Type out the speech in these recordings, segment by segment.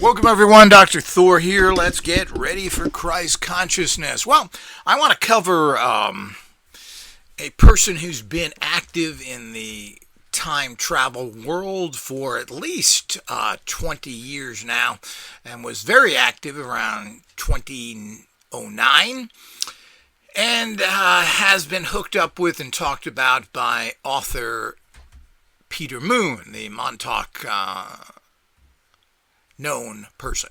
Welcome everyone, Dr. Thor here. Let's get ready for Christ consciousness. Well, I want to cover a person who's been active in the time travel world for at least 20 years now and was very active around 2009 and has been hooked up with and talked about by author Peter Moon, the Montauk known person.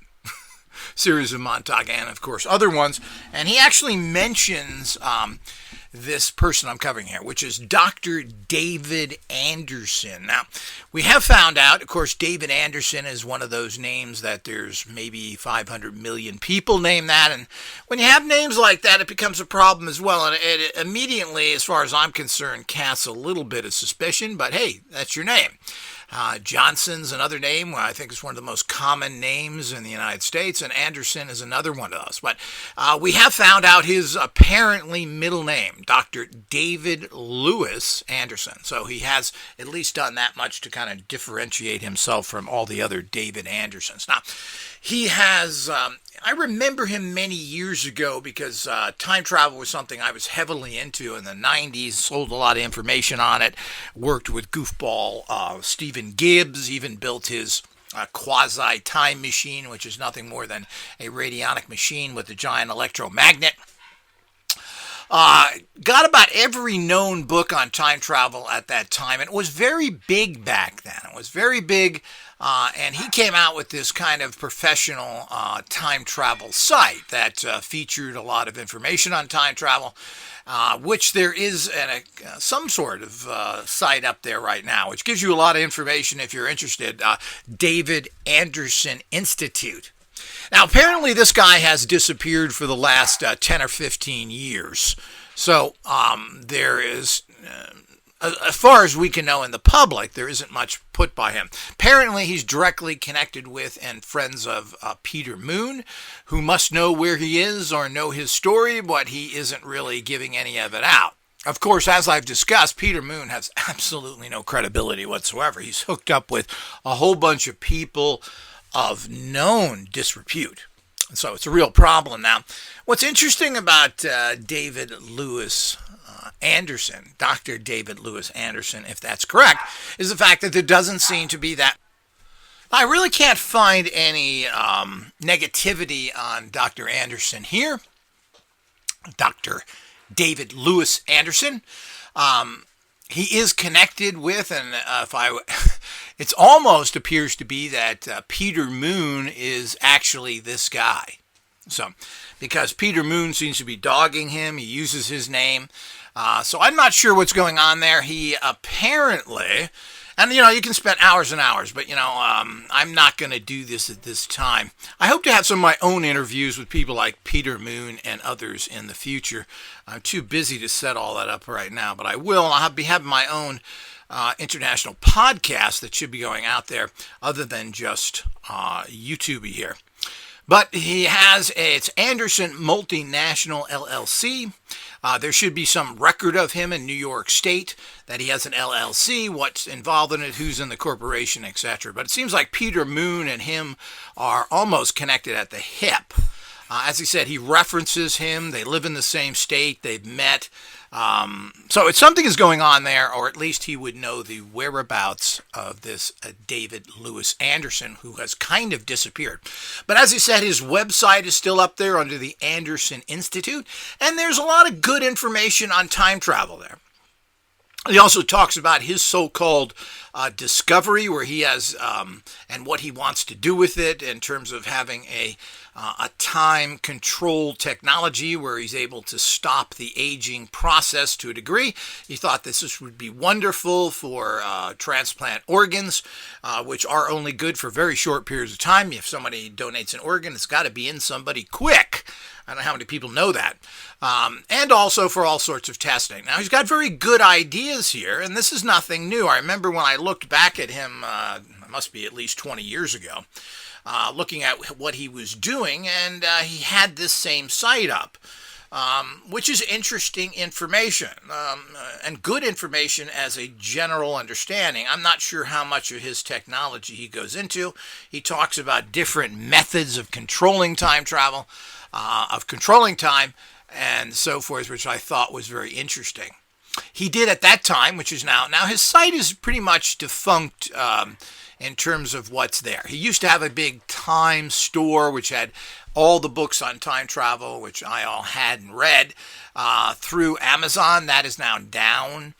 Series of Montauk and, of course, other ones. And he actually mentions this person I'm covering here, which is Dr. David Anderson. Now, we have found out, of course, David Anderson is one of those names that there's maybe 500 million people name that. And when you have names like that, it becomes a problem as well. And it immediately, as far as I'm concerned, casts a little bit of suspicion. But hey, that's your name. Johnson's another name. I think it's one of the most common names in the United States, and Anderson is another one of those. But we have found out his apparently middle name, Dr. David Lewis Anderson. So he has at least done that much to kind of differentiate himself from all the other David Andersons. Now, he has, I remember him many years ago because time travel was something I was heavily into in the 90s, sold a lot of information on it, worked with goofball Stephen Gibbs, even built his quasi-time machine, which is nothing more than a radionic machine with a giant electromagnet. Got about every known book on time travel at that time. It was very big back then. It was very big, and he came out with this kind of professional time travel site that featured a lot of information on time travel, which there is some sort of site up there right now, which gives you a lot of information if you're interested. David Anderson Institute. Now, apparently this guy has disappeared for the last 10 or 15 years. So there is, as far as we can know in the public, there isn't much put by him. Apparently he's directly connected with and friends of Peter Moon, who must know where he is or know his story, but he isn't really giving any of it out. Of course, as I've discussed, Peter Moon has absolutely no credibility whatsoever. He's hooked up with a whole bunch of people of known disrepute. So it's a real problem. Now, what's interesting about David Lewis Anderson, Dr. David Lewis Anderson, if that's correct, is the fact that there doesn't seem to be that. I really can't find any negativity on Dr. Anderson here. Dr. David Lewis Anderson. He is connected with, and it almost appears to be that Peter Moon is actually this guy. So, because Peter Moon seems to be dogging him, he uses his name. So I'm not sure what's going on there. He apparently, and you can spend hours and hours, but I'm not going to do this at this time. I hope to have some of my own interviews with people like Peter Moon and others in the future. I'm too busy to set all that up right now, but I will. I'll be having my own international podcast that should be going out there other than just YouTube here. But he has it's Anderson Multinational LLC. There should be some record of him in New York State that he has an LLC, what's involved in it, who's in the corporation, etc. But it seems like Peter Moon and him are almost connected at the hip. As he said, he references him. They live in the same state. They've met. So it's something is going on there, or at least he would know the whereabouts of this David Lewis Anderson, who has kind of disappeared. But as he said, his website is still up there under the Anderson Institute, and there's a lot of good information on time travel there. He also talks about his so-called discovery, where he has and what he wants to do with it in terms of having a time control technology where he's able to stop the aging process to a degree. He thought this would be wonderful for transplant organs, which are only good for very short periods of time. If somebody donates an organ, it's got to be in somebody quick. I don't know how many people know that. And also for all sorts of testing. Now, he's got very good ideas here, and this is nothing new. I remember when I looked back at him, it must be at least 20 years ago, looking at what he was doing, and he had this same site up. which is interesting information and good information as a general understanding. I'm not sure how much of his technology he goes into. He talks about different methods of controlling time travel, of controlling time, and so forth, which I thought was very interesting. He did at that time, which is now his site is pretty much defunct in terms of what's there. He used to have a big time store which had all the books on time travel, which I all had and read through Amazon. That is now down,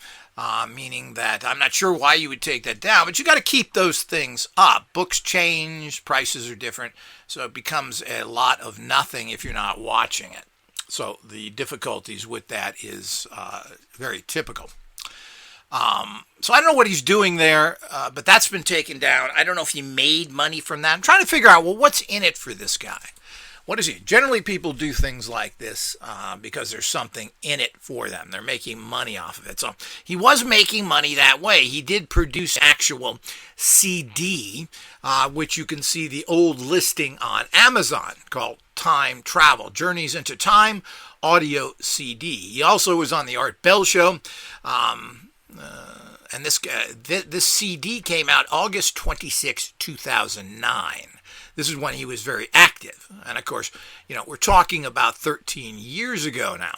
meaning that I'm not sure why you would take that down, but you got to keep those things up. Books change, prices are different, so it becomes a lot of nothing if you're not watching it. So the difficulties with that is very typical. So I don't know what he's doing there, but that's been taken down. I don't know if he made money from that. I'm trying to figure out, well, what's in it for this guy? What is he? Generally, people do things like this because there's something in it for them. They're making money off of it. So he was making money that way. He did produce actual CD, which you can see the old listing on Amazon called Time Travel, Journeys into Time, audio CD. He also was on the Art Bell Show. And this CD came out August 26, 2009. This is when he was very active. And of course, we're talking about 13 years ago now.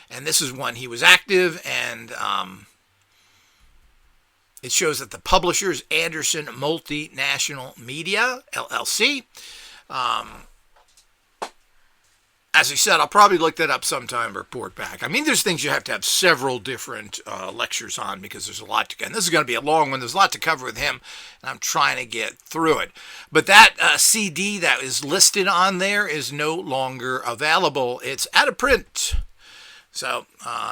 And this is when he was active, and it shows that the publisher is Anderson Multinational Media, LLC. As I said, I'll probably look that up sometime and report back. I mean, there's things you have to have several different lectures on because there's a lot to get. And this is going to be a long one. There's a lot to cover with him, and I'm trying to get through it. But that CD that is listed on there is no longer available. It's out of print. So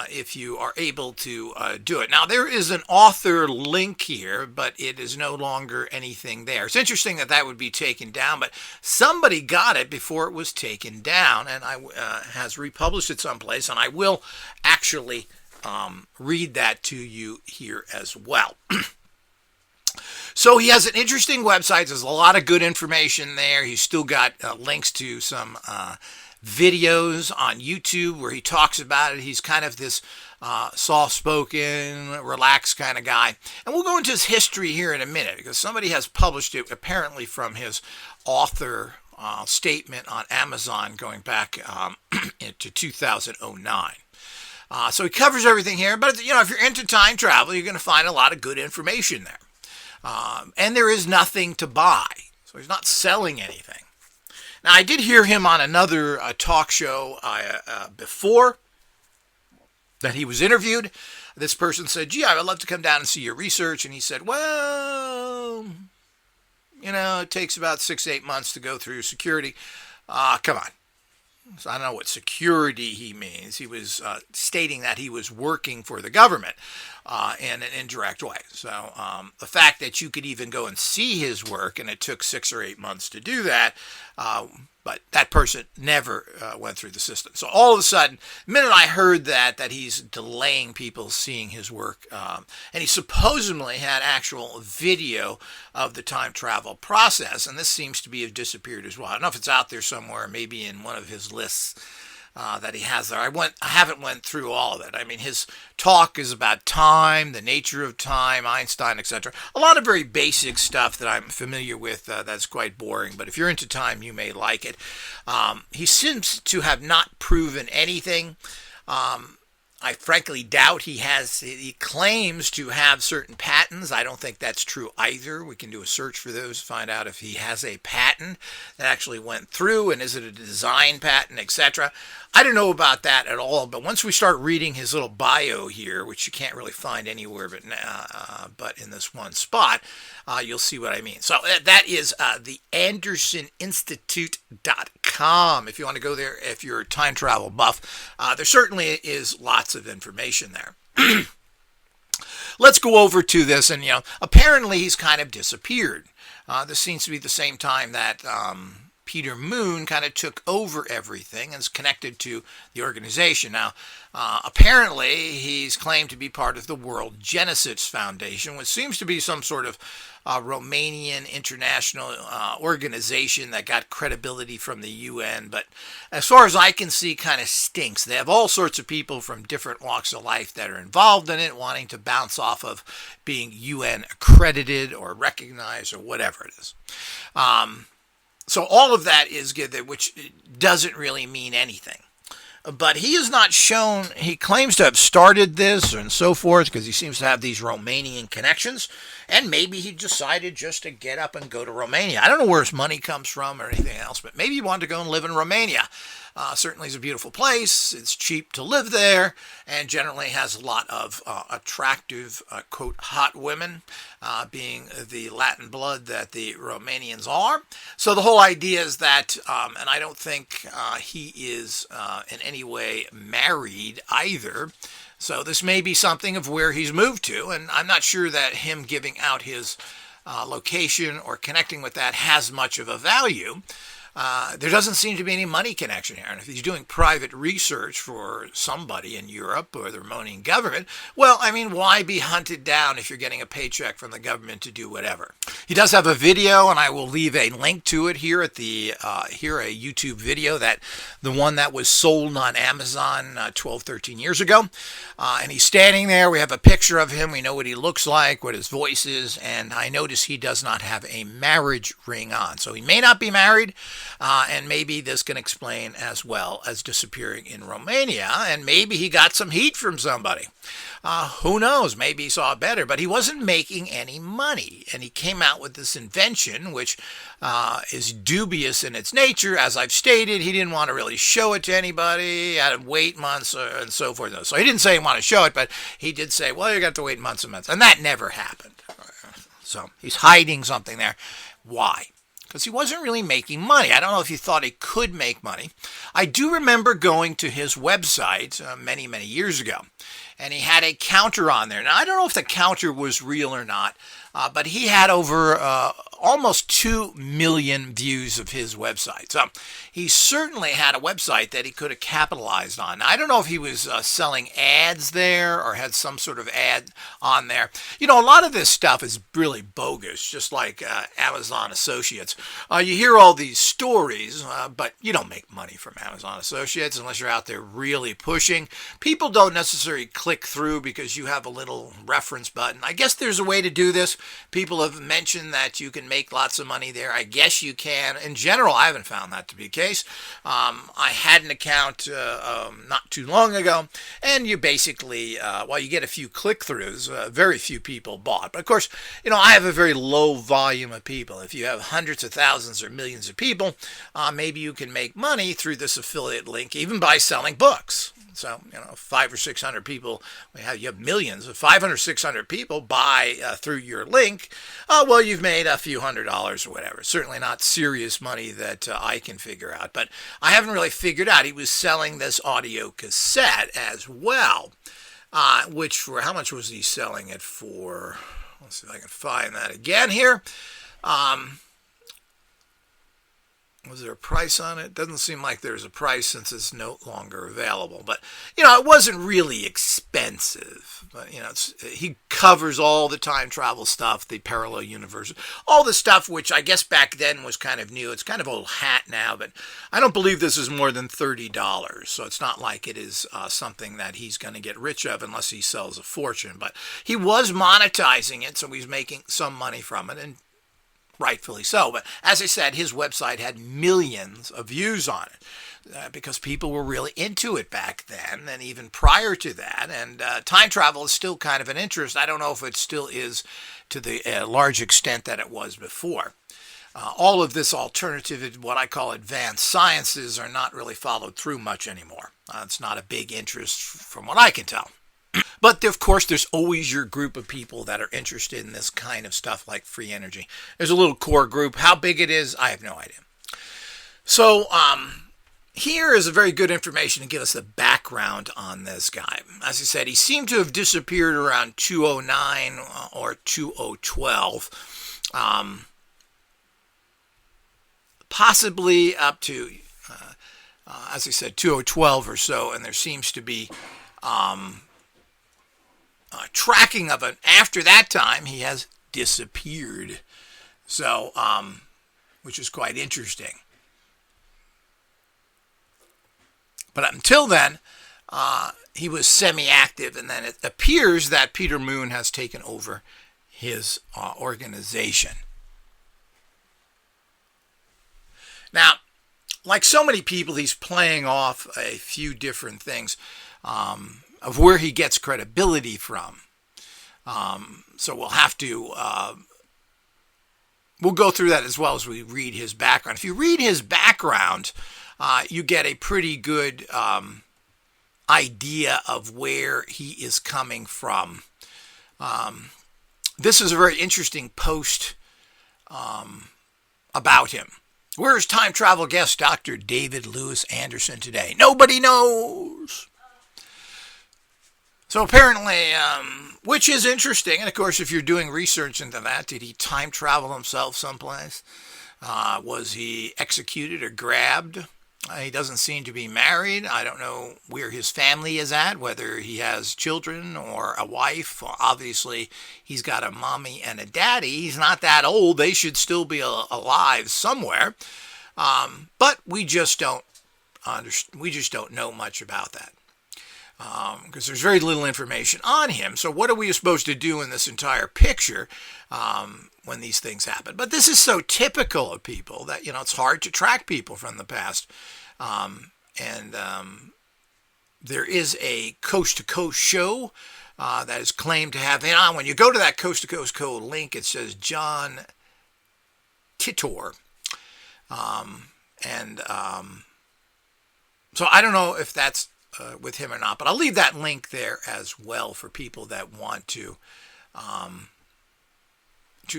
if you are able to do it. Now, there is an author link here, but it is no longer anything there. It's interesting that would be taken down, but somebody got it before it was taken down and has republished it someplace, and I will actually read that to you here as well. So he has an interesting website. There's a lot of good information there. He's still got links to some videos on YouTube where he talks about it. He's kind of this soft-spoken, relaxed kind of guy. And we'll go into his history here in a minute because somebody has published it apparently from his author statement on Amazon going back into 2009. So he covers everything here. But if you're into time travel, you're going to find a lot of good information there. And there is nothing to buy. So he's not selling anything. Now, I did hear him on another talk show before that he was interviewed. This person said, gee, I would love to come down and see your research. And he said, well, it takes about 6 to 8 months to go through security. Come on. So I don't know what security he means. He was stating that he was working for the government in an indirect way. So the fact that you could even go and see his work, and it took 6 or 8 months to do that, but that person never went through the system. So all of a sudden, the minute I heard that he's delaying people seeing his work, and he supposedly had actual video of the time travel process, and this seems to have disappeared as well. I don't know if it's out there somewhere, maybe in one of his lists that he has there. I haven't went through all of it. I mean, his talk is about time, the nature of time, Einstein, etc. A lot of very basic stuff that I'm familiar with that's quite boring, but if you're into time, you may like it. He seems to have not proven anything. I frankly doubt he claims to have certain patents. I don't think that's true either. We can do a search for those, find out if he has a patent that actually went through, and is it a design patent, etc. I don't know about that at all, but once we start reading his little bio here, which you can't really find anywhere but in this one spot, you'll see what I mean. So that is the AndersonInstitute.com. If you want to go there, if you're a time travel buff, there certainly is lots of information there. Let's go over to this, and apparently he's kind of disappeared. This seems to be the same time that Peter Moon kind of took over everything and is connected to the organization. Now, apparently, he's claimed to be part of the World Genesis Foundation, which seems to be some sort of Romanian international organization that got credibility from the UN, but as far as I can see, kind of stinks. They have all sorts of people from different walks of life that are involved in it, wanting to bounce off of being UN accredited or recognized or whatever it is. So all of that is good, which doesn't really mean anything. But he is not shown, he claims to have started this and so forth because he seems to have these Romanian connections. And maybe he decided just to get up and go to Romania. I don't know where his money comes from or anything else, but maybe he wanted to go and live in Romania. Certainly it's a beautiful place. It's cheap to live there and generally has a lot of attractive, quote, hot women, being the Latin blood that the Romanians are. So the whole idea is that, and I don't think he is in any way married either. So this may be something of where he's moved to, and I'm not sure that him giving out his location or connecting with that has much of a value. There doesn't seem to be any money connection here. And if he's doing private research for somebody in Europe or the Romanian government, well, I mean, why be hunted down if you're getting a paycheck from the government to do whatever? He does have a video, and I will leave a link to it here at the a YouTube video, that the one that was sold on Amazon 12, 13 years ago. And he's standing there. We have a picture of him. We know what he looks like, what his voice is, and I notice he does not have a marriage ring on. So he may not be married. And maybe this can explain as well as disappearing in Romania, and maybe he got some heat from somebody. Who knows? Maybe he saw it better, but he wasn't making any money, and he came out with this invention, which is dubious in its nature. As I've stated, he didn't want to really show it to anybody, had to wait months and so forth. So he didn't say he wanted to show it, but he did say, well, you got to wait months and months, and that never happened. So he's hiding something there. Why? Because he wasn't really making money. I don't know if he thought he could make money. I do remember going to his website many, many years ago, and he had a counter on there. Now, I don't know if the counter was real or not, but he had over almost 2 million views of his website. So he certainly had a website that he could have capitalized on. Now, I don't know if he was selling ads there or had some sort of ad on there. You know, a lot of this stuff is really bogus, just like Amazon Associates. You hear all these stories, but you don't make money from Amazon Associates unless you're out there really pushing. People don't necessarily click through because you have a little reference button. I guess there's a way to do this. People have mentioned that you can make lots of money there. I guess you can. In general, I haven't found that to be the case. I had an account not too long ago, and you basically, while you get a few click-throughs, very few people bought. But of course, you know, I have a very low volume of people. If you have hundreds of thousands or millions of people, maybe you can make money through this affiliate link, even by selling books. So, you know, 500 or 600 people, you have millions of 500, 600 people buy through your link. Well, you've made a few $100s or whatever. Certainly not serious money that I can figure out. But I haven't really figured out. He was selling this audio cassette as well, which for how much was he selling it for? Let's see if I can find that again here. Was there a price on it? Doesn't seem like there's a price since it's no longer available. But, you know, it wasn't really expensive. But, you know, he covers all the time travel stuff, the parallel universe, all the stuff which I guess back then was kind of new. It's kind of old hat now, but I don't believe this is more than $30. So it's not like it is something that he's going to get rich of unless he sells a fortune. But he was monetizing it, so he's making some money from it. And rightfully so. But as I said, his website had millions of views on it because people were really into it back then and even prior to that. And time travel is still kind of an interest. I don't know if it still is to the large extent that it was before. All of this alternative, what I call advanced sciences, are not really followed through much anymore. It's not a big interest from what I can tell. But, of course, there's always your group of people that are interested in this kind of stuff like free energy. There's a little core group. How big it is, I have no idea. So, here is a very good information to give us the background on this guy. As I said, he seemed to have disappeared around 2009 or 2012. possibly up to, as I said, 2012 or so, and there seems to be tracking of it. After that time, he has disappeared. So, which is quite interesting. But until then, he was semi-active, and then it appears that Peter Moon has taken over his organization. Now, like so many people, he's playing off a few different things of where he gets credibility from. So we'll have to, we'll go through that as well as we read his background. If you read his background, you get a pretty good idea of where he is coming from. This is a very interesting post about him. Where's time travel guest Dr. David Lewis Anderson today? Nobody knows. So apparently, which is interesting, and of course if you're doing research into that, did he time travel himself someplace? Was he executed or grabbed? He doesn't seem to be married. I don't know where his family is at, whether he has children or a wife. Obviously, he's got a mommy and a daddy. He's not that old. They should still be alive somewhere. But we just don't know much about that. Because there's very little information on him. So what are we supposed to do in this entire picture when these things happen? But this is so typical of people that, it's hard to track people from the past. There is a coast-to-coast show that is claimed to have, when you go to that coast-to-coast code link, it says John Titor. So I don't know if that's with him or not, but I'll leave that link there as well for people that want to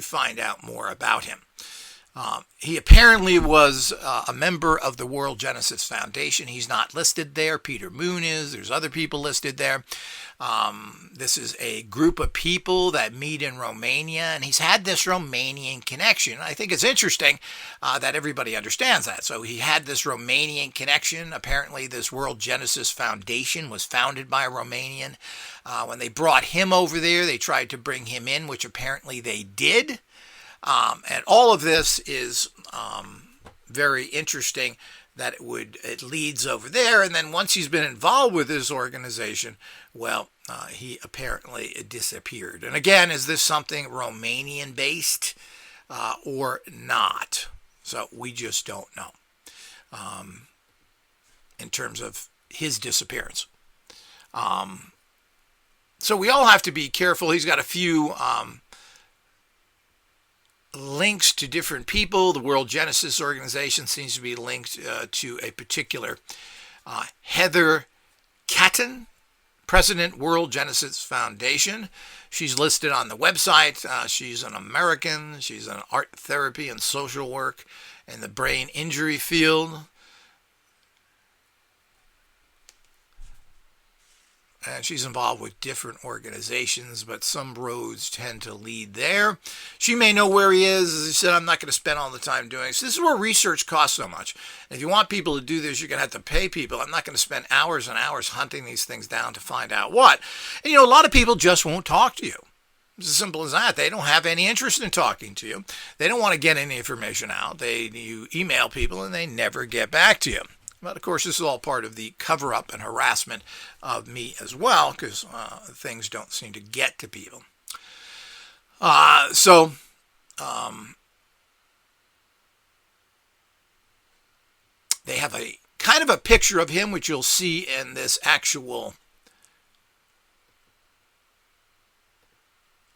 find out more about him. He apparently was a member of the World Genesis Foundation. He's not listed there. Peter Moon is. There's other people listed there. This is a group of people that meet in Romania, and he's had this Romanian connection. I think it's interesting that everybody understands that. So he had this Romanian connection. Apparently, this World Genesis Foundation was founded by a Romanian. When they brought him over there, they tried to bring him in, which apparently they did. And all of this is very interesting that it leads over there. And then once he's been involved with this organization, well, he apparently disappeared. And again, is this something Romanian based or not? So we just don't know in terms of his disappearance. So we all have to be careful. He's got a few links to different people. The World Genesis Organization seems to be linked to a particular Heather Catton, President, World Genesis Foundation. She's listed on the website. She's an American. She's in art therapy and social work in the brain injury field. And she's involved with different organizations, but some roads tend to lead there. She may know where he is. As I said, I'm not going to spend all the time doing this. This is where research costs so much. And if you want people to do this, you're going to have to pay people. I'm not going to spend hours and hours hunting these things down to find out what. And, a lot of people just won't talk to you. It's as simple as that. They don't have any interest in talking to you. They don't want to get any information out. You email people and they never get back to you. But, of course, this is all part of the cover-up and harassment of me as well, because things don't seem to get to people. They have a kind of a picture of him, which you'll see in this actual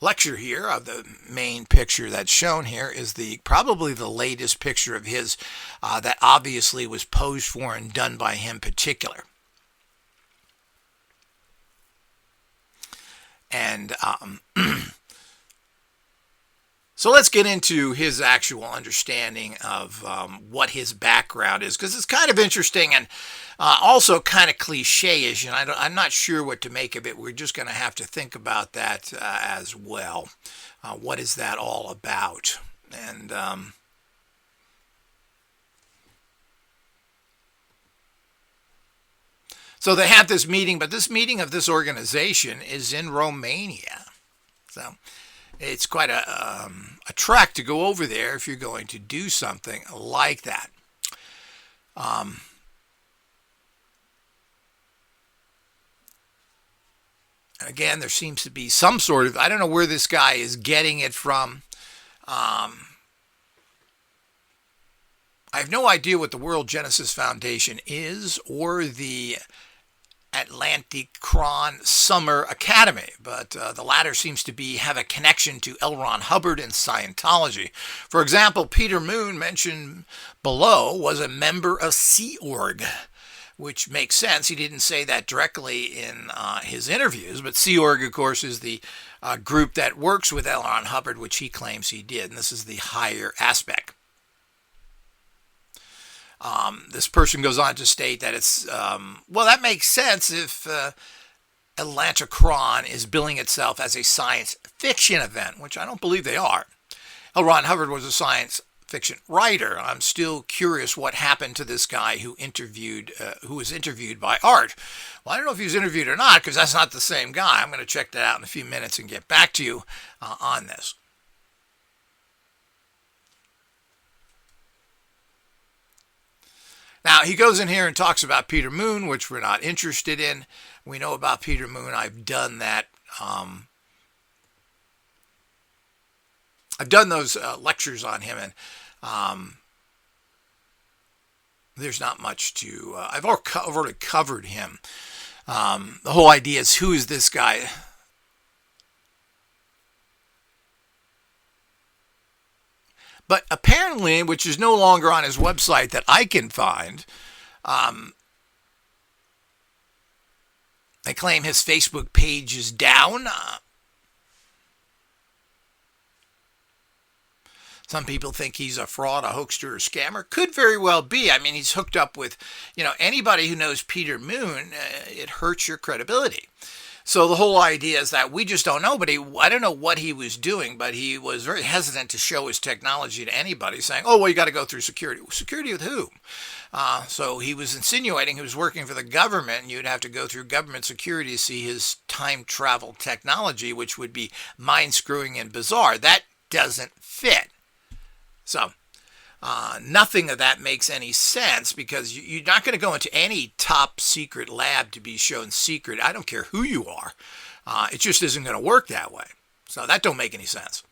lecture here. Of the main picture that's shown here is probably the latest picture of his that obviously was posed for and done by him particular. And so let's get into his actual understanding of what his background is, because it's kind of interesting and also kind of cliche-ish, and I'm not sure what to make of it. We're just going to have to think about that as well. What is that all about? And So they have this meeting, but this meeting of this organization is in Romania. So it's quite a trek to go over there if you're going to do something like that. Again, there seems to be some sort of, I don't know where this guy is getting it from. I have no idea what the World Genesis Foundation is or the Atlanticron Summer Academy, but the latter seems to have a connection to L. Ron Hubbard and Scientology. For example, Peter Moon, mentioned below, was a member of Sea Org, which makes sense. He didn't say that directly in his interviews, but Sea Org, of course, is the group that works with L. Ron Hubbard, which he claims he did, and this is the higher aspect. This person goes on to state that it's, well, that makes sense if Atlanticron is billing itself as a science fiction event, which I don't believe they are. L. Ron Hubbard was a science fiction writer. I'm still curious what happened to this guy who was interviewed by Art. Well, I don't know if he was interviewed or not, because that's not the same guy. I'm going to check that out in a few minutes and get back to you on this. Now, he goes in here and talks about Peter Moon, which we're not interested in. We know about Peter Moon. I've done that. I've done those lectures on him, and there's not much to... I've already covered him. The whole idea is, who is this guy? But apparently, which is no longer on his website that I can find, they claim his Facebook page is down. Some people think he's a fraud, a hoaxer, a scammer. Could very well be. I mean, he's hooked up with, anybody who knows Peter Moon. It hurts your credibility. So the whole idea is that we just don't know, but I don't know what he was doing, but he was very hesitant to show his technology to anybody, saying, oh, well, you got to go through security. Security with who? So he was insinuating he was working for the government, and you'd have to go through government security to see his time travel technology, which would be mind-screwing and bizarre. That doesn't fit. So nothing of that makes any sense, because you're not going to go into any top secret lab to be shown secret. I don't care who you are. It just isn't going to work that way. So that don't make any sense.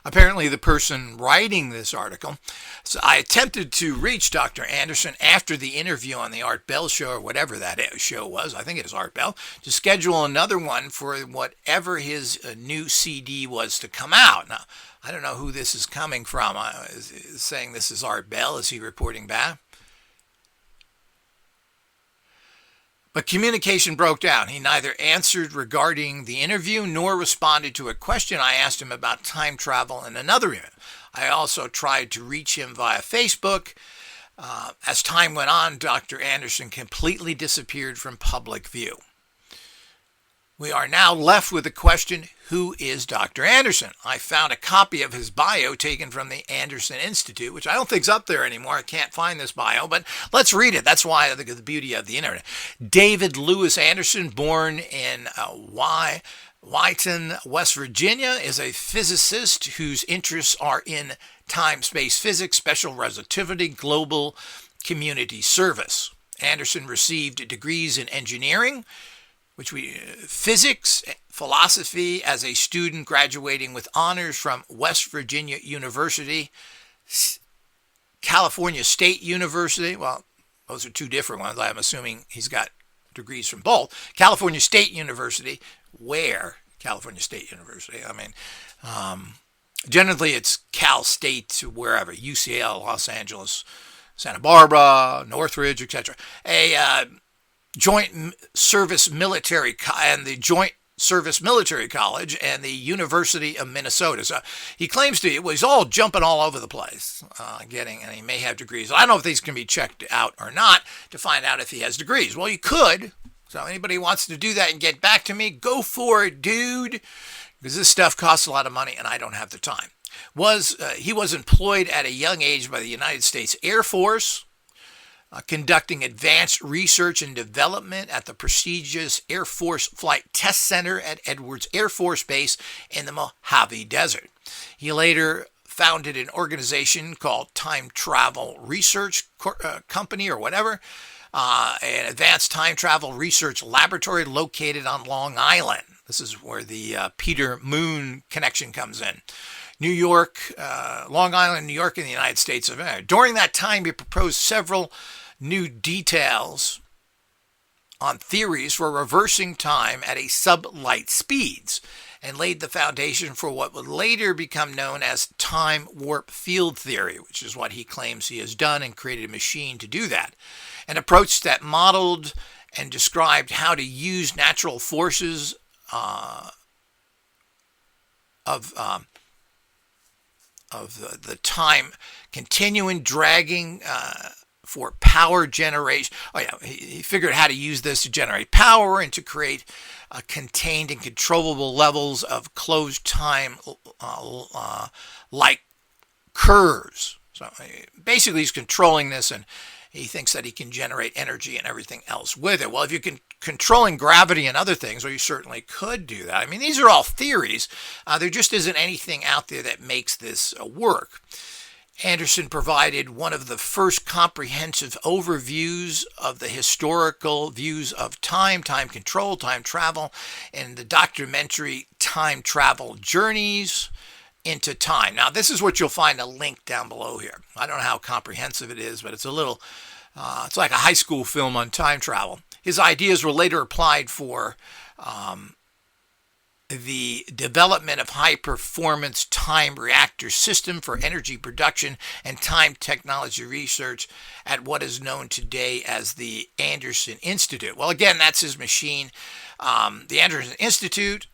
Apparently the person writing this article, so I attempted to reach Dr. Anderson after the interview on the Art Bell show, or whatever that show was, I think it was Art Bell, to schedule another one for whatever his new CD was to come out. Now, I don't know who this is coming from. Is saying this is Art Bell. Is he reporting back? But communication broke down. He neither answered regarding the interview nor responded to a question I asked him about time travel in another email. I also tried to reach him via Facebook. As time went on, Dr. Anderson completely disappeared from public view. We are now left with the question, who is Dr. Anderson? I found a copy of his bio taken from the Anderson Institute, which I don't think's up there anymore. I can't find this bio, but let's read it. That's why the beauty of the internet. David Lewis Anderson, born in Wheaton, West Virginia, is a physicist whose interests are in time-space physics, special relativity, global community service. Anderson received degrees in engineering, physics, philosophy as a student, graduating with honors from West Virginia University, California State University. Well, those are two different ones. I'm assuming he's got degrees from both. California State University. Where? California State University. I mean, generally it's Cal State, wherever, UCL, Los Angeles, Santa Barbara, Northridge, etc. Joint Service Military and the Joint Service Military College and the University of Minnesota. So he claims to, well, he's all jumping all over the place, and he may have degrees. I don't know if these can be checked out or not to find out if he has degrees. Well, you could. So anybody wants to do that and get back to me, go for it, dude, because this stuff costs a lot of money and I don't have the time. He was employed at a young age by the United States Air Force. conducting advanced research and development at the prestigious Air Force Flight Test Center at Edwards Air Force Base in the Mojave Desert. He later founded an organization called Time Travel Research Company or whatever, an advanced time travel research laboratory located on Long Island. This is where the Peter Moon connection comes in. New York, Long Island, New York, in the United States of America. During that time, he proposed several new details on theories for reversing time at a sublight speeds and laid the foundation for what would later become known as time warp field theory, which is what he claims he has done and created a machine to do that. An approach that modeled and described how to use natural forces of the time continuum dragging for power generation. Oh yeah, he figured how to use this to generate power and to create contained and controllable levels of closed time like curves. So basically he's controlling this, and he thinks that he can generate energy and everything else with it. Well, if you can controlling gravity and other things, well, you certainly could do that. I mean, these are all theories. There just isn't anything out there that makes this work. Anderson provided one of the first comprehensive overviews of the historical views of time, time control, time travel, and the documentary Time Travel Journeys into Time. Now, this is what you'll find a link down below here. I don't know how comprehensive it is, but it's a little, it's like a high school film on time travel. His ideas were later applied for the development of high-performance time reactor system for energy production and time technology research at what is known today as the Anderson Institute. Well, again, that's his machine. The Anderson Institute.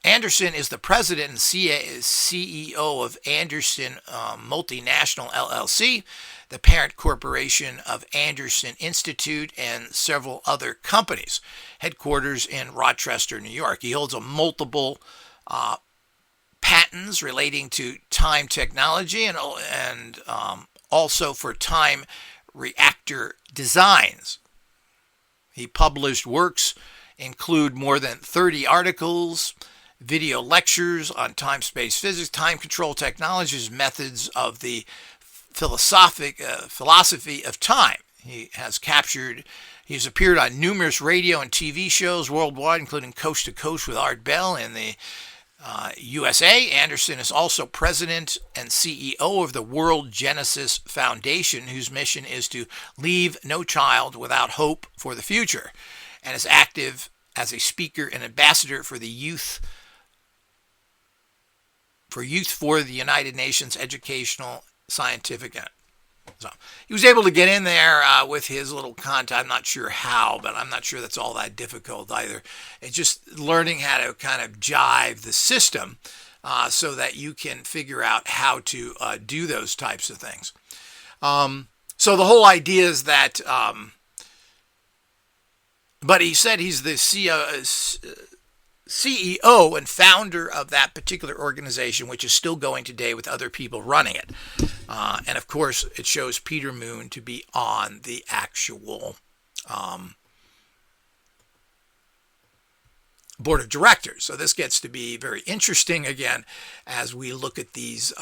Anderson is the president and CEO of Anderson Multinational LLC, the parent corporation of Anderson Institute and several other companies, headquarters in Rochester, New York. He holds multiple patents relating to time technology and also for time reactor designs. He published works include more than 30 articles, video lectures on time-space physics, time control technologies, methods of the philosophy of time. He has appeared on numerous radio and TV shows worldwide, including Coast to Coast with Art Bell in the USA. Anderson is also president and CEO of the World Genesis Foundation, whose mission is to leave no child without hope for the future, and is active as a speaker and ambassador for the Youth for the United Nations Educational Scientific. So he was able to get in there with his little content. I'm not sure how, but I'm not sure that's all that difficult either. It's just learning how to kind of jive the system so that you can figure out how to do those types of things. So the whole idea is that, but he said he's the CEO and founder of that particular organization, which is still going today with other people running it. And of course, it shows Peter Moon to be on the actual board of directors. So this gets to be very interesting again as we look at these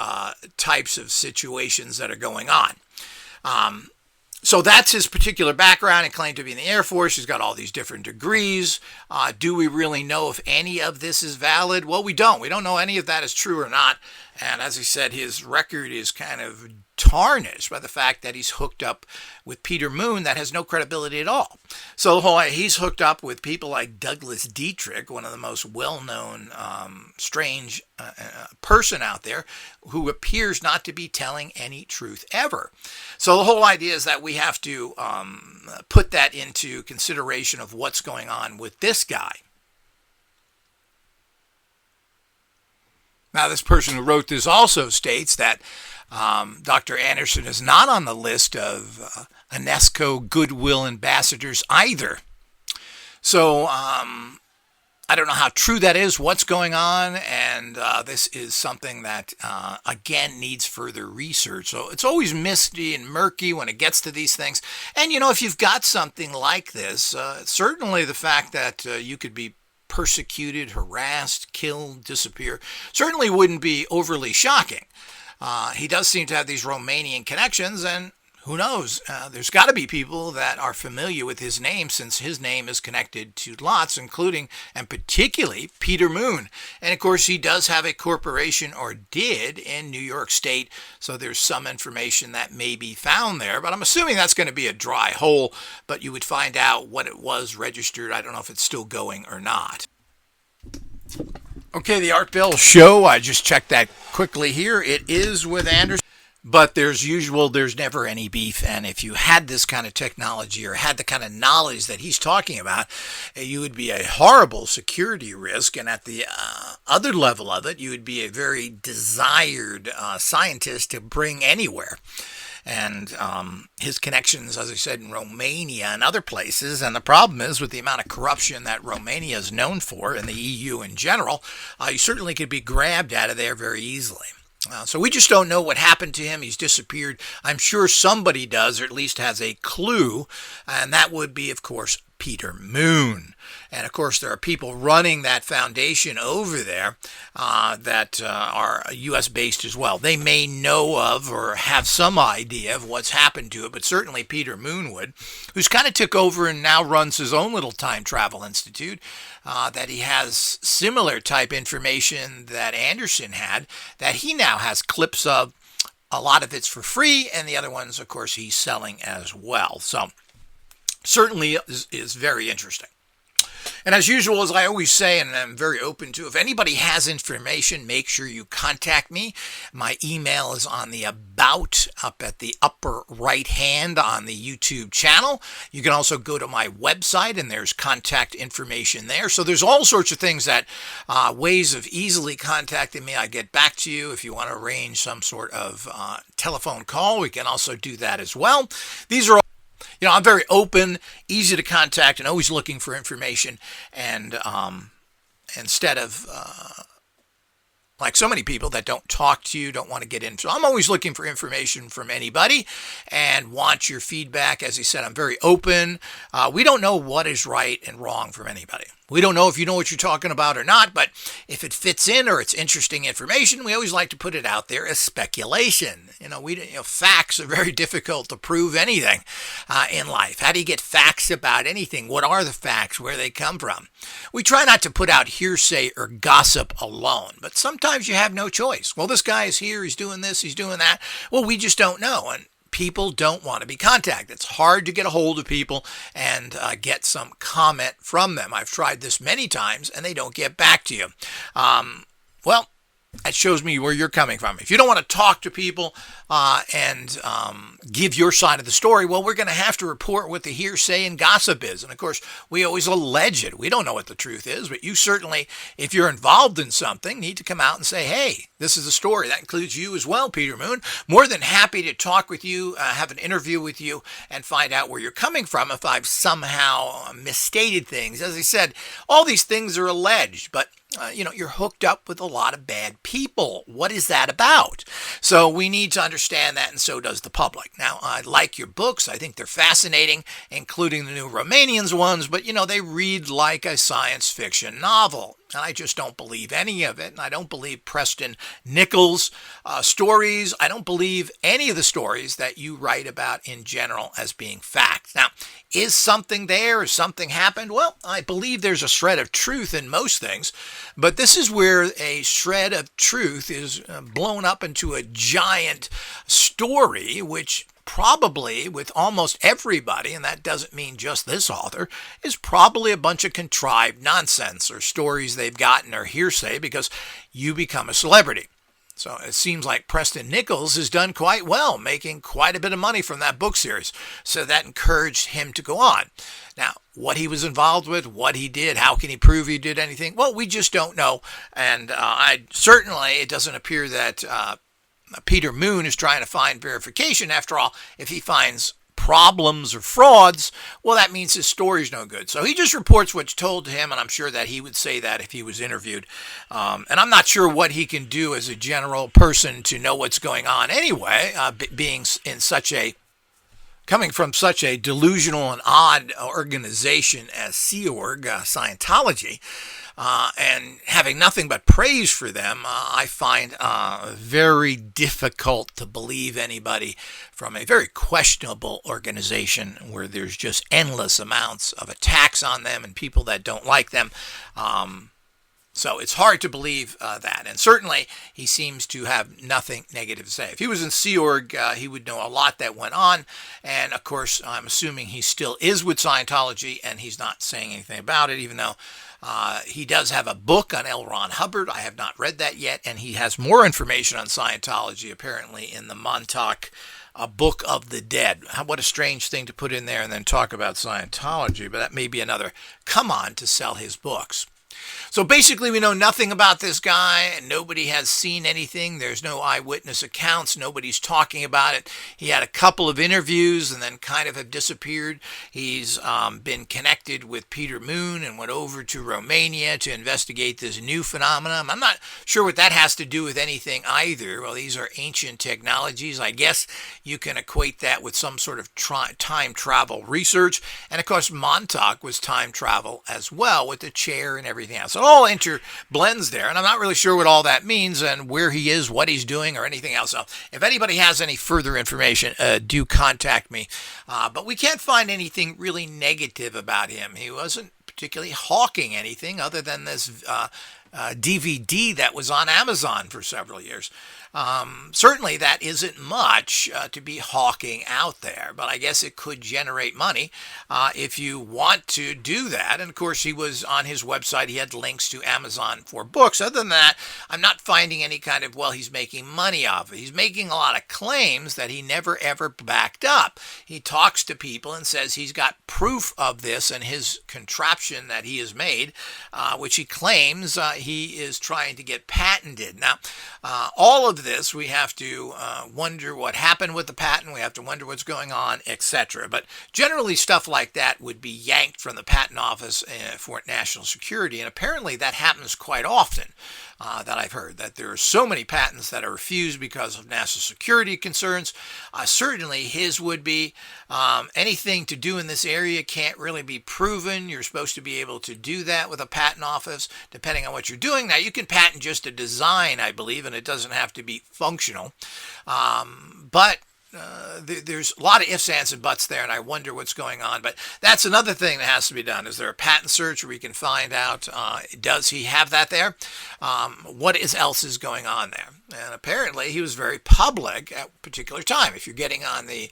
types of situations that are going on. So that's his particular background. He claimed to be in the Air Force. He's got all these different degrees. Do we really know if any of this is valid? Well, we don't. We don't know any of that is true or not. And as I said, his record is kind of tarnished by the fact that he's hooked up with Peter Moon that has no credibility at all. So he's hooked up with people like Douglas Dietrich, one of the most well-known strange person out there, who appears not to be telling any truth ever. So the whole idea is that we have to put that into consideration of what's going on with this guy. Now, this person who wrote this also states that Dr. Anderson is not on the list of UNESCO Goodwill ambassadors either. So I don't know how true that is, what's going on, and this is something that, again, needs further research. So it's always misty and murky when it gets to these things. And, if you've got something like this, certainly the fact that you could be persecuted, harassed, killed, disappear, certainly wouldn't be overly shocking. He does seem to have these Romanian connections, and who knows? There's got to be people that are familiar with his name, since his name is connected to lots, including and particularly Peter Moon. And of course, he does have a corporation, or did, in New York State. So there's some information that may be found there. But I'm assuming that's going to be a dry hole. But you would find out what it was registered. I don't know if it's still going or not. Okay, the Art Bell Show. I just checked that quickly here. It is with Anderson. But there's never any beef. And if you had this kind of technology, or had the kind of knowledge that he's talking about, you would be a horrible security risk. And at the other level of it, you would be a very desired scientist to bring anywhere. And his connections, as I said, in Romania and other places. And the problem is, with the amount of corruption that Romania is known for, and the EU in general, you certainly could be grabbed out of there very easily. So we just don't know what happened to him. He's disappeared. I'm sure somebody does, or at least has a clue, and that would be, of course, Peter Moon. And of course, there are people running that foundation over there that are U.S. based as well. They may know of or have some idea of what's happened to it, but certainly Peter Moon would, who's kind of took over and now runs his own little time travel institute, that he has similar type information that Anderson had, that he now has clips of. A lot of it's for free, and the other ones, of course, he's selling as well. So certainly is very interesting. And as usual, as I always say, and I'm very open to, if anybody has information, make sure you contact me. My email is on the About up at the upper right hand on the YouTube channel. You can also go to my website, and there's contact information there. So there's all sorts of things that, ways of easily contacting me. I get back to you if you want to arrange some sort of telephone call. We can also do that as well. These are all, I'm very open, easy to contact, and always looking for information. And instead of like so many people that don't talk to you, don't want to get in. So I'm always looking for information from anybody and want your feedback. As I said, I'm very open. We don't know what is right and wrong from anybody. We don't know if you know what you're talking about or not, but if it fits in or it's interesting information, we always like to put it out there as speculation. Facts are very difficult to prove anything in life. How do you get facts about anything? What are the facts? Where they come from? We try not to put out hearsay or gossip alone, but sometimes you have no choice. Well, this guy is here, he's doing this, he's doing that. Well, we just don't know, and people don't want to be contacted. It's hard to get a hold of people and get some comment from them. I've tried this many times, and they don't get back to you. Well, that shows me where you're coming from. If you don't want to talk to people and give your side of the story, well, we're going to have to report what the hearsay and gossip is. And of course, we always allege it. We don't know what the truth is, but you certainly, if you're involved in something, need to come out and say, hey, this is a story. That includes you as well, Peter Moon. More than happy to talk with you, have an interview with you, and find out where you're coming from if I've somehow misstated things. As I said, all these things are alleged, but you're hooked up with a lot of bad people. What is that about? So we need to understand that, and so does the public. Now, I like your books. I think they're fascinating, including the new Romanians ones, but, they read like a science fiction novel. And I just don't believe any of it. And I don't believe Preston Nichols' stories. I don't believe any of the stories that you write about in general as being facts. Now, is something there? Has something happened? Well, I believe there's a shred of truth in most things. But this is where a shred of truth is blown up into a giant story, which probably with almost everybody, and that doesn't mean just this author, is probably a bunch of contrived nonsense or stories they've gotten or hearsay because you become a celebrity. So it seems like Preston Nichols has done quite well, making quite a bit of money from that book series. So that encouraged him to go on. Now, what he was involved with, what he did, how can he prove he did anything? Well, we just don't know. And it doesn't appear that Peter Moon is trying to find verification. After all, if he finds problems or frauds, well, that means his story's no good. So he just reports what's told to him, and I'm sure that he would say that if he was interviewed. And I'm not sure what he can do as a general person to know what's going on anyway, being in such a coming from such a delusional and odd organization as Sea Org, Scientology, and having nothing but praise for them, I find very difficult to believe anybody from a very questionable organization where there's just endless amounts of attacks on them and people that don't like them. So it's hard to believe that. And certainly he seems to have nothing negative to say. If he was in Sea Org, he would know a lot that went on. And of course, I'm assuming he still is with Scientology and he's not saying anything about it, even though he does have a book on L. Ron Hubbard. I have not read that yet. And he has more information on Scientology, apparently, in the Montauk Book of the Dead. What a strange thing to put in there and then talk about Scientology. But that may be another come on to sell his books. So basically, we know nothing about this guy. Nobody has seen anything. There's no eyewitness accounts. Nobody's talking about it. He had a couple of interviews and then kind of have disappeared. He's been connected with Peter Moon and went over to Romania to investigate this new phenomenon. I'm not sure what that has to do with anything either. Well, these are ancient technologies. I guess you can equate that with some sort of time travel research. And of course, Montauk was time travel as well with the chair and everything else. So it all interblends there, and I'm not really sure what all that means and where he is, what he's doing, or anything else. So if anybody has any further information, do contact me. But we can't find anything really negative about him. He wasn't particularly hawking anything other than this DVD that was on Amazon for several years. Certainly that isn't much to be hawking out there, but I guess it could generate money if you want to do that. And of course, he was on his website. He had links to Amazon for books. Other than that, I'm not finding any kind of, well, he's making money off it. He's making a lot of claims that he never ever backed up. He talks to people and says he's got proof of this and his contraption that he has made, which he claims he is trying to get patented. Now, all of this, we have to wonder what happened with the patent. We have to wonder what's going on, etc. But generally, stuff like that would be yanked from the patent office for national security. And apparently that happens quite often. That I've heard, that there are so many patents that are refused because of national security concerns. Certainly his would be. Anything to do in this area can't really be proven. You're supposed to be able to do that with a patent office, depending on what you're doing. Now, you can patent just a design, I believe, and it doesn't have to be functional. But there's a lot of ifs, ands, and buts there, and I wonder what's going on. But that's another thing that has to be done. Is there a patent search where we can find out, does he have that there? What else is going on there? And apparently he was very public at a particular time. If you're getting on the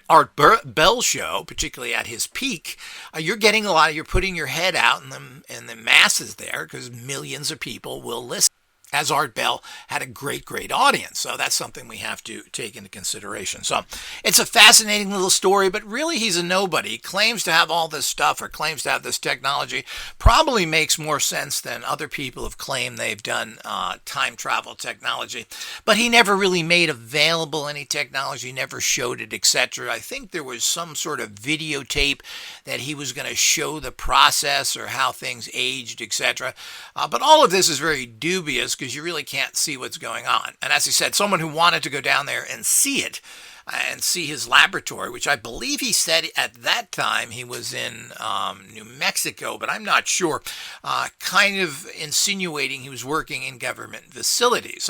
Art Bell show, particularly at his peak, you're getting you're putting your head out in the masses there because millions of people will listen. As Art Bell had a great, great audience. So that's something we have to take into consideration. So it's a fascinating little story, but really he's a nobody. He claims to have all this stuff or claims to have this technology. Probably makes more sense than other people have claimed they've done time travel technology. But he never really made available any technology, never showed it, etc. I think there was some sort of videotape that he was going to show the process or how things aged, etc. But all of this is very dubious because you really can't see what's going on. And as I said, someone who wanted to go down there and see it and see his laboratory, which I believe he said at that time he was in New Mexico, but I'm not sure, kind of insinuating he was working in government facilities.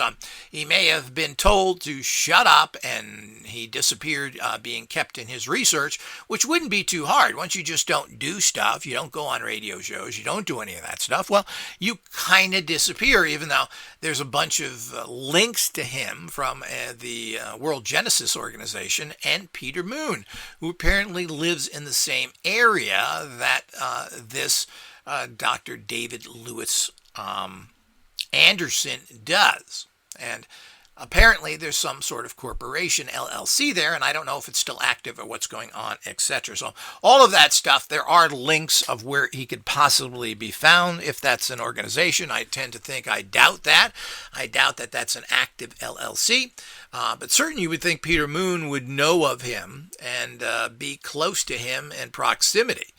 He may have been told to shut up and he disappeared, being kept in his research, which wouldn't be too hard. Once you just don't do stuff, you don't go on radio shows, you don't do any of that stuff, well, you kind of disappear, even though there's a bunch of links to him from the World Genesis Organization and Peter Moon, who apparently lives in the same area that this Dr. David Lewis Anderson does. And Apparently, there's some sort of corporation, LLC there, and I don't know if it's still active or what's going on, etc. So all of that stuff, there are links of where he could possibly be found if that's an organization. I tend to think I doubt that. I doubt that that's an active LLC. But certainly you would think Peter Moon would know of him and be close to him in proximity.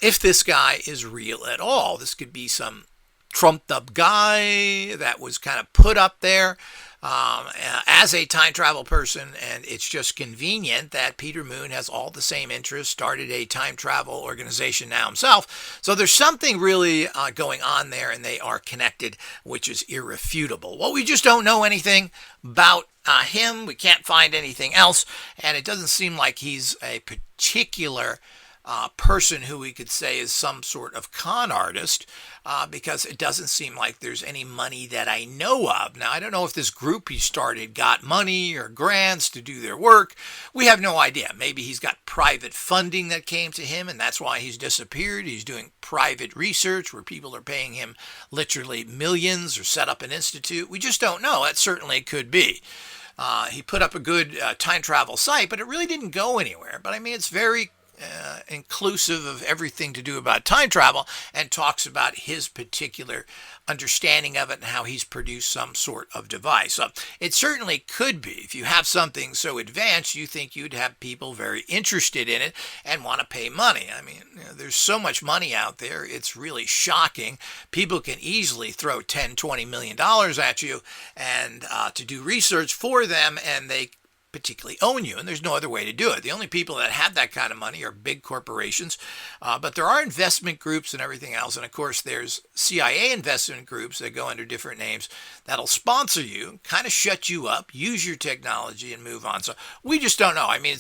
If this guy is real at all, this could be some trumped up guy that was kind of put up there as a time travel person, and it's just convenient that Peter Moon has all the same interests, started a time travel organization now himself. So there's something really going on there, and they are connected, which is irrefutable. Well, we just don't know anything about him. We can't find anything else, and it doesn't seem like he's a particular person who we could say is some sort of con artist, because it doesn't seem like there's any money that I know of. Now, I don't know if this group he started got money or grants to do their work. We have no idea. Maybe he's got private funding that came to him, and that's why he's disappeared. He's doing private research where people are paying him literally millions, or set up an institute. We just don't know. That certainly could be. He put up a good time travel site, but it really didn't go anywhere. But I mean, it's very inclusive of everything to do about time travel, and talks about his particular understanding of it and how he's produced some sort of device. So it certainly could be. If you have something so advanced, you think you'd have people very interested in it and want to pay money. I mean, there's so much money out there, it's really shocking. People can easily throw $10-20 million at you and to do research for them, and they particularly own you, and there's no other way to do it. The only people that have that kind of money are big corporations, but there are investment groups and everything else, and of course there's CIA investment groups that go under different names that'll sponsor you, kind of shut you up, use your technology, and move on. So we just don't know. I mean,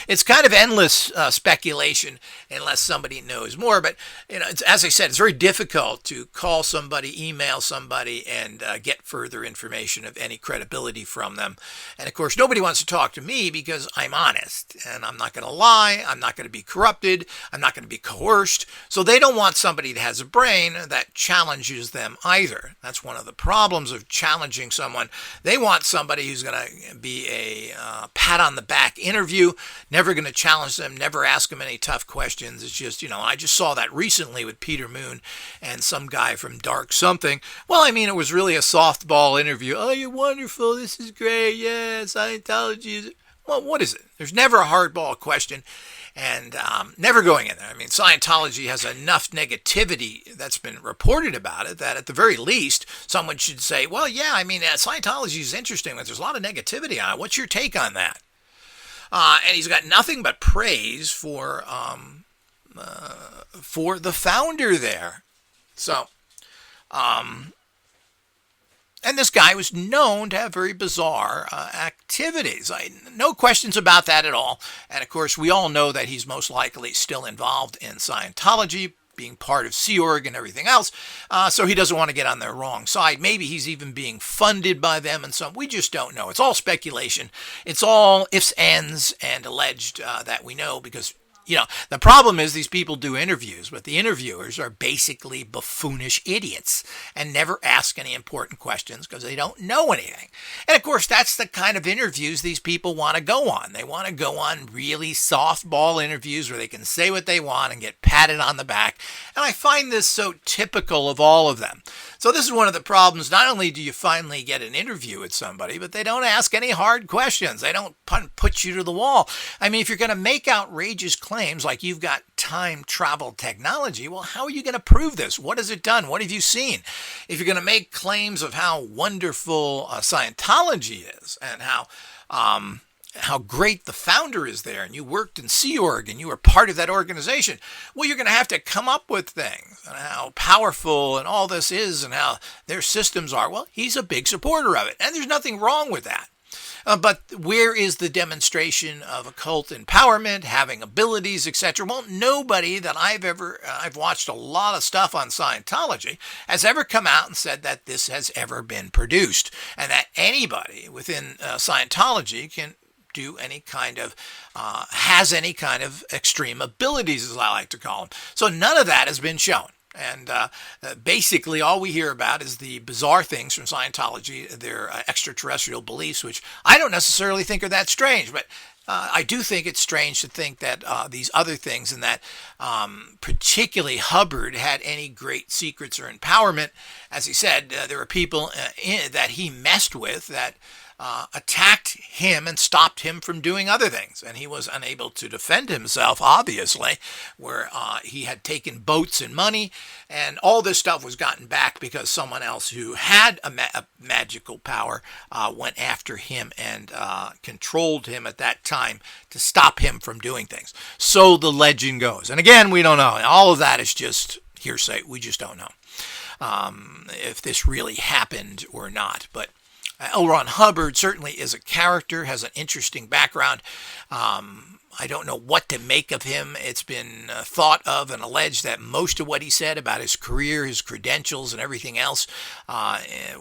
it's kind of endless speculation unless somebody knows more, but it's, as I said, it's very difficult to call somebody, email somebody, and get further information of any credibility from them. And of course, nobody wants to talk to me because I'm honest, and I'm not going to lie, I'm not going to be corrupted, I'm not going to be coerced. So they don't want somebody that has a brain that challenges them either. That's one of the problems of challenging someone. They want somebody who's going to be a pat on the back interview, never going to challenge them, never ask them any tough questions. It's just, I just saw that recently with Peter Moon and some guy from Dark Something. Well, I mean, it was really a softball interview. Oh, you're wonderful, this is great, yeah, Scientology. Well, what is it? There's never a hardball question, and never going in there. I mean, Scientology has enough negativity that's been reported about it that at the very least, someone should say, well, yeah, I mean, Scientology is interesting, but there's a lot of negativity on it. What's your take on that? And he's got nothing but praise for the founder there. So, and this guy was known to have very bizarre activities. No questions about that at all. And of course, we all know that he's most likely still involved in Scientology, being part of Sea Org and everything else. So he doesn't want to get on their wrong side. Maybe he's even being funded by them and some. We just don't know. It's all speculation. It's all ifs, ands, and alleged that we know, because the problem is these people do interviews, but the interviewers are basically buffoonish idiots and never ask any important questions because they don't know anything. And of course, that's the kind of interviews these people want to go on. They want to go on really softball interviews where they can say what they want and get patted on the back. And I find this so typical of all of them. So this is one of the problems. Not only do you finally get an interview with somebody, but they don't ask any hard questions. They don't put you to the wall. I mean, if you're going to make outrageous claims like you've got time travel technology, well, how are you going to prove this? What has it done? What have you seen? If you're going to make claims of how wonderful Scientology is and how great the founder is there, and you worked in Sea Org and you were part of that organization, well, you're going to have to come up with things and how powerful and all this is and how their systems are. Well, he's a big supporter of it, and there's nothing wrong with that. But where is the demonstration of occult empowerment, having abilities, etc.? Well, nobody that I've watched a lot of stuff on Scientology, has ever come out and said that this has ever been produced, and that anybody within Scientology can do any kind of, has any kind of extreme abilities, as I like to call them. So none of that has been shown. And basically, all we hear about is the bizarre things from Scientology, their extraterrestrial beliefs, which I don't necessarily think are that strange, but I do think it's strange to think that these other things, and that particularly Hubbard had any great secrets or empowerment. As he said, there were people that he messed with that attacked him and stopped him from doing other things. And he was unable to defend himself, obviously, where he had taken boats and money, and all this stuff was gotten back because someone else who had a magical power went after him and controlled him at that time to stop him from doing things. So the legend goes. And again, we don't know. All of that is just hearsay. We just don't know if this really happened or not. But L. Ron Hubbard certainly is a character, has an interesting background. I don't know what to make of him. It's been thought of and alleged that most of what he said about his career, his credentials, and everything else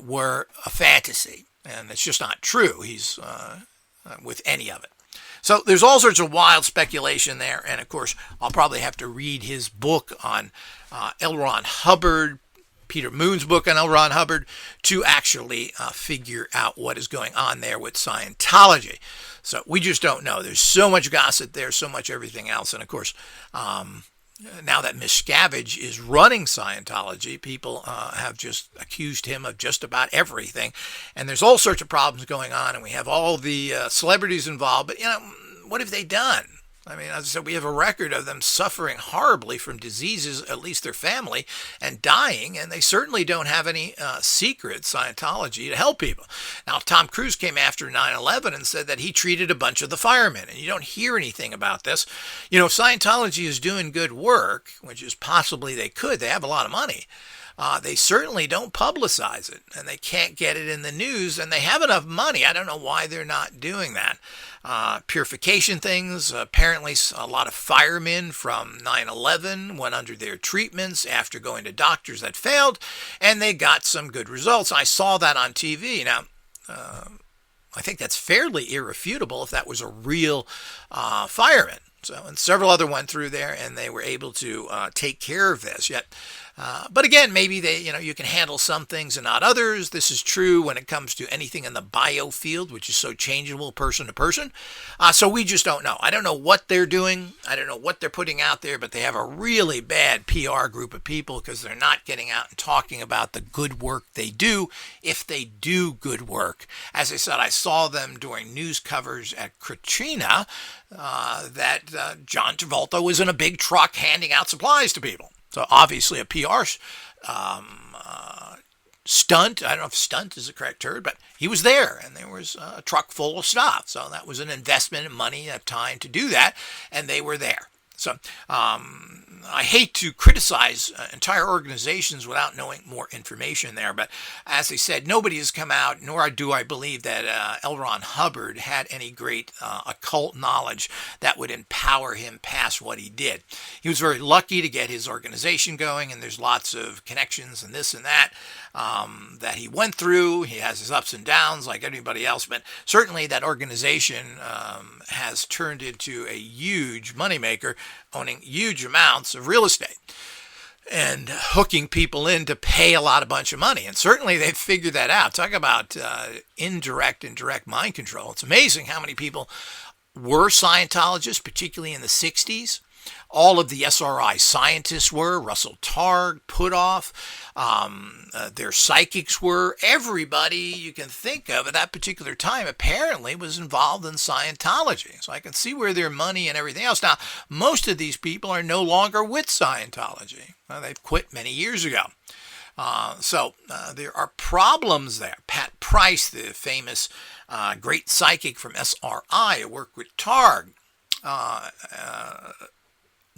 were a fantasy. And it's just not true. He's with any of it. So there's all sorts of wild speculation there. And of course, I'll probably have to read his book on L. Ron Hubbard, Peter Moon's book on L. Ron Hubbard, to actually figure out what is going on there with Scientology. So we just don't know. There's so much gossip there, so much everything else. And of course, now that Miscavige is running Scientology, people have just accused him of just about everything. And there's all sorts of problems going on, and we have all the celebrities involved. But, what have they done? I mean, as I said, we have a record of them suffering horribly from diseases, at least their family, and dying, and they certainly don't have any secret Scientology to help people. Now, Tom Cruise came after 9/11 and said that he treated a bunch of the firemen, and you don't hear anything about this. If Scientology is doing good work, which is possibly they could, they have a lot of money, they certainly don't publicize it, and they can't get it in the news, and they have enough money. I don't know why they're not doing that. Purification things. Apparently, a lot of firemen from 9/11 went under their treatments after going to doctors that failed, and they got some good results. I saw that on TV. Now, I think that's fairly irrefutable if that was a real fireman. So, and several other went through there, and they were able to take care of this. Yet, but again, maybe you can handle some things and not others. This is true when it comes to anything in the bio field, which is so changeable person to person. So we just don't know. I don't know what they're doing. I don't know what they're putting out there, but they have a really bad PR group of people because they're not getting out and talking about the good work they do, if they do good work. As I said, I saw them during news covers at Katrina that John Travolta was in a big truck handing out supplies to people. So obviously a PR stunt. I don't know if stunt is the correct word, but he was there, and there was a truck full of stuff. So that was an investment in money and time to do that, and they were there. So I hate to criticize entire organizations without knowing more information there. But as I said, nobody has come out, nor do I believe that L. Ron Hubbard had any great occult knowledge that would empower him past what he did. He was very lucky to get his organization going, and there's lots of connections and this and that that he went through. He has his ups and downs like anybody else, but certainly that organization has turned into a huge moneymaker, owning huge amounts of real estate and hooking people in to pay a bunch of money. And certainly they've figured that out. Talk about indirect and direct mind control. It's amazing how many people were Scientologists, particularly in the 60s. All of the SRI scientists were, Russell Targ, Puthoff, their psychics were. Everybody you can think of at that particular time apparently was involved in Scientology. So I can see where their money and everything else. Now, most of these people are no longer with Scientology. They've quit many years ago. So there are problems there. Pat Price, the famous great psychic from SRI, who worked with Targ,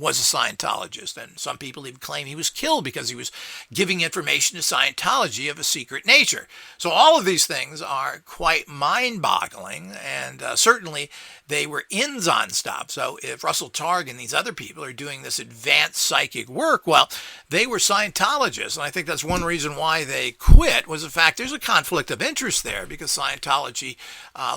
was a Scientologist, and some people even claim he was killed because he was giving information to Scientology of a secret nature. So all of these things are quite mind-boggling, and certainly they were ins on stuff. So if Russell Targ and these other people are doing this advanced psychic work, well, they were Scientologists, and I think that's one reason why they quit, was the fact there's a conflict of interest there, because Scientology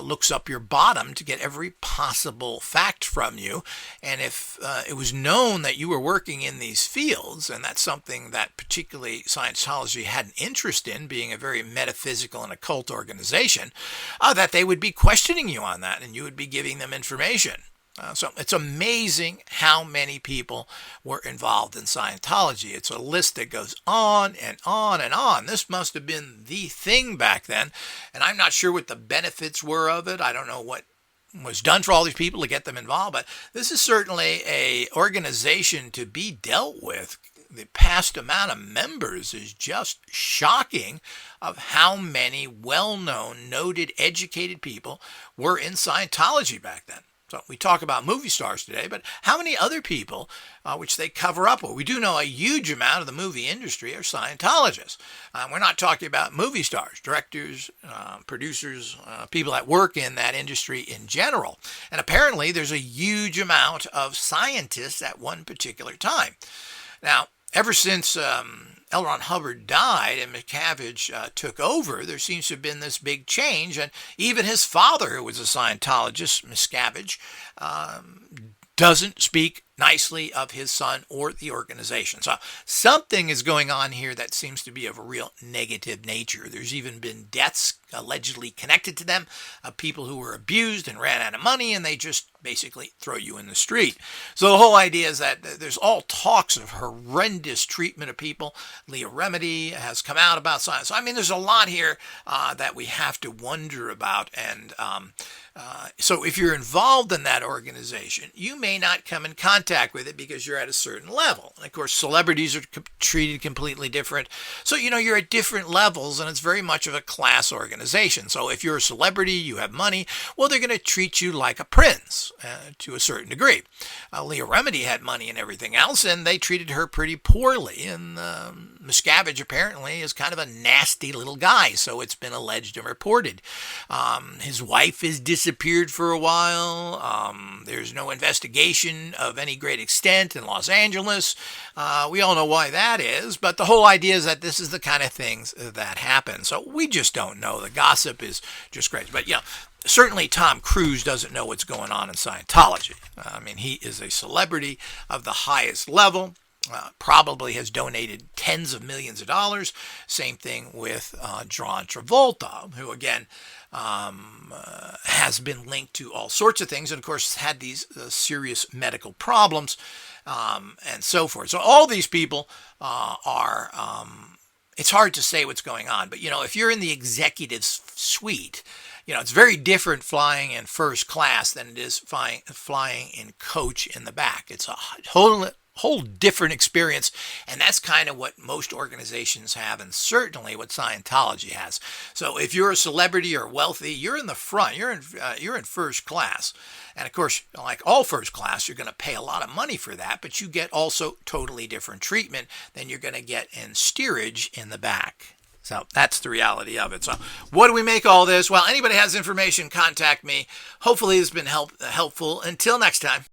looks up your bottom to get every possible fact from you, and if it was known known that you were working in these fields, and that's something that particularly Scientology had an interest in, being a very metaphysical and occult organization, that they would be questioning you on that, and you would be giving them information. So it's amazing how many people were involved in Scientology. It's a list that goes on and on and on. This must have been the thing back then, and I'm not sure what the benefits were of it. I don't know what was done for all these people to get them involved, but this is certainly a organization to be dealt with. The past amount of members is just shocking of how many well-known, noted, educated people were in Scientology back then. So we talk about movie stars today, but how many other people, which they cover up? Well, we do know a huge amount of the movie industry are Scientologists. We're not talking about movie stars, directors, producers, people that work in that industry in general. And apparently there's a huge amount of scientists at one particular time. Now, ever since L. Ron Hubbard died and Miscavige took over, there seems to have been this big change. And even his father, who was a Scientologist, Miscavige, doesn't speak nicely of his son or the organization. So something is going on here that seems to be of a real negative nature. There's even been deaths allegedly connected to them of people who were abused and ran out of money, and they just basically throw you in the street. So the whole idea is that there's all talks of horrendous treatment of people. Leah Remedy has come out about science. So, I mean, there's a lot here that we have to wonder about. And so if you're involved in that organization, you may not come in contact with it because you're at a certain level. And of course, celebrities are treated completely different. So, you're at different levels, and it's very much of a class organization. So if you're a celebrity, you have money, well, they're going to treat you like a prince to a certain degree. Leah Remedy had money and everything else, and they treated her pretty poorly. And Miscavige apparently is kind of a nasty little guy, so it's been alleged and reported. His wife has disappeared for a while. There's no investigation of any great extent in Los Angeles. We all know why that is, but the whole idea is that this is the kind of things that happen. So we just don't know. The gossip is just crazy. But, certainly Tom Cruise doesn't know what's going on in Scientology. I mean, he is a celebrity of the highest level. Probably has donated tens of millions of dollars. Same thing with John Travolta, who again has been linked to all sorts of things, and of course had these serious medical problems and so forth. So all these people are. It's hard to say what's going on, but if you're in the executive suite, it's very different flying in first class than it is flying in coach in the back. It's a whole different experience, and that's kind of what most organizations have, and certainly what Scientology has. So if you're a celebrity or wealthy, you're in the front, you're in first class. And of course, like all first class, you're going to pay a lot of money for that, but you get also totally different treatment than you're going to get in steerage in the back. So that's the reality of it. So what do we make all this? Well, anybody has information, contact me. Hopefully it's been helpful. Until next time.